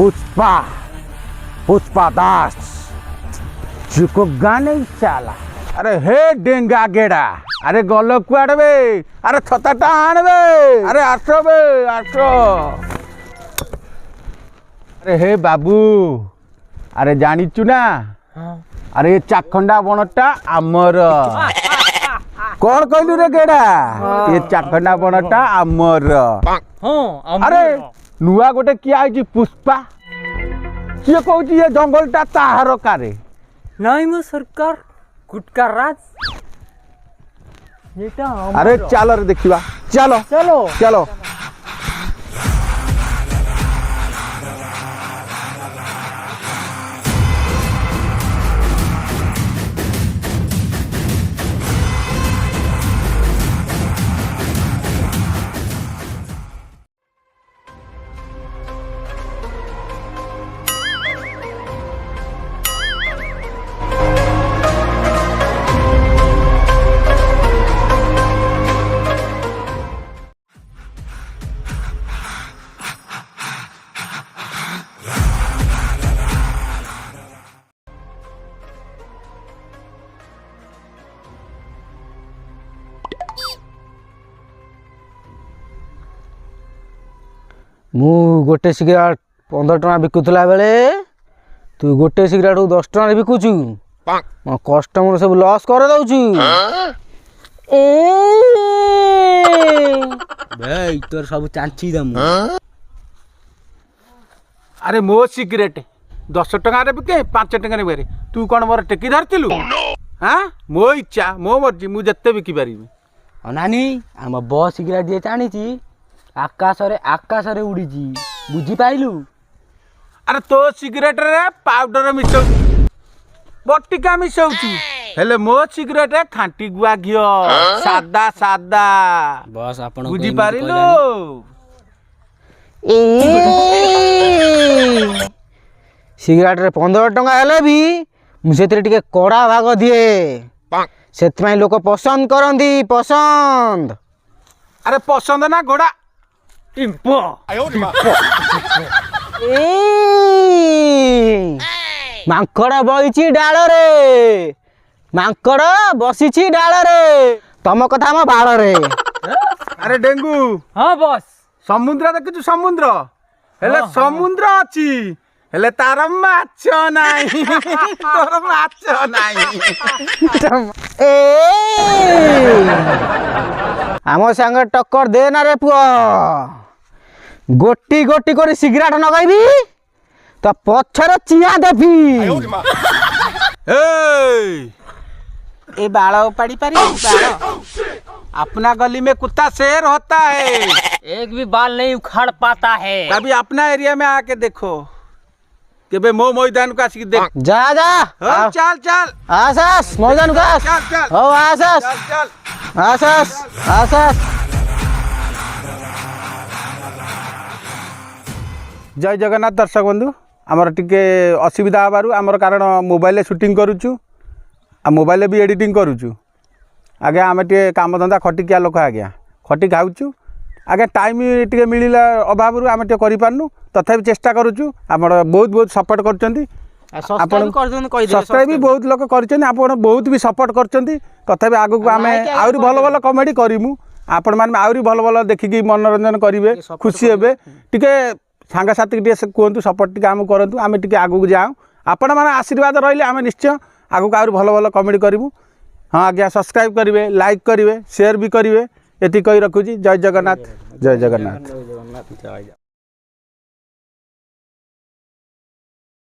पुष्पा पुष्पा दास चुको गाने चाला। अरे हे डेंगा गेड़ा अरे गल कुआड़े बे अरे छता टाण बे अरे आसो बे आसो। अरे हे बाबू अरे जानिचु ना अरे चाखंडा बनटा आमर कौन कहलु रे गेड़ा ये चाखंडा बनटा आमर। अरे नुआ गोटे किया आई पुष्पा किए कहूँ ये जंगलटा ताहार कारे नहीं मो सरकार गुटका राज। अरे चलो रे देखिवा चलो चलो चलो। मु गोटे सिगरेट 15 टका बिकुला बेले तू गोटे सिगरेट 10 टका बिकुचु मो कस्टमर सब लॉस कर दउचु। भाई तोर सब चांची दम। अरे मो सिगरेट 10 टका रे बिके 5 टका रे बेरे तू कौन मोर टेकी धरतिलु हां मो इच्छा मो मर्जी मु जत्ते बिकी पारिबी। नानी आम बस सिगरेट जे चाणीची आकाश रे उड़ीची बुझी पाइलु। अरे तो सिगरेट रे पाउडर मिसौ बटिका मिसौ हेले मो सिगरेट खांटी गुआ घियो सादा सादा बस आपण बुझी पारिलु। सिगरेट रे 15 टका हेले भी मु सेतरे टिके कड़ा भाग दिए सेतमै लोक पसंद करंदी पसंद। अरे पसंद ना घोड़ा टिम्पो मांकड़ बईची डाल रे मांकड़ बसीची डाल रे तम कथा हम बाड़ रे। अरे डेंगू हाँ बस समुद्र देखु समुद्र हेले समुद्र अछि हेले तार माछ नाही तोर माछ नाही। आम संग टक्कर दे ना रे पुआ गोटी गोटी कर सिगरेट नगाइबी तो पछर चिया देबी। ए बाल उपाड़ी पारी बाल अपना गली में कुत्ता शेर होता है एक भी बाल नहीं उखाड़ पाता है। कभी अपना एरिया में आके देखो के मो मैदान को आसिक देख जा जा हाँ, चल चल आसास मैदान का चल चल हो आसास चल चल आसास आसास। जय जगन्नाथ दर्शक बंधु आमर टिके असुविधा हबारु आमर कारण मोबाइल शूटिंग करूचु आ मोबाइल भी एडिटिंग करूचु आज्ञा आम टे काम धंदा खटिकिया लोक आज्ञा खटी खाऊचु आगे टाइम टे मिलला अभाव आम टे करि पारनु तथापि चेष्टा करूचु आमर बहुत बहुत सपोर्ट करचंती सब्सक्राइब भी बहुत लोक करचंती आपण बहुत भी सपोर्ट करचंती तथापि आगु को आमे आउरी भलो भलो कमेडी करिमु आपण माने आउरी भलो भलो देखिकी मनोरंजन करिवे खुशी हेबे टिके सांगा साथी टे कहतु सपोर्ट टे आम करतु आम टे आगु जाऊँ आपण माने आशीर्वाद रहिले आम निश्चय आगु आउरी भलो भलो कमेडी करिमु। हाँ आज्ञा सब्सक्राइब करिवे लाइक करिवे शेयर भी करिवे एति कहि रखुची। जय जगन्नाथ जय जगन्नाथ।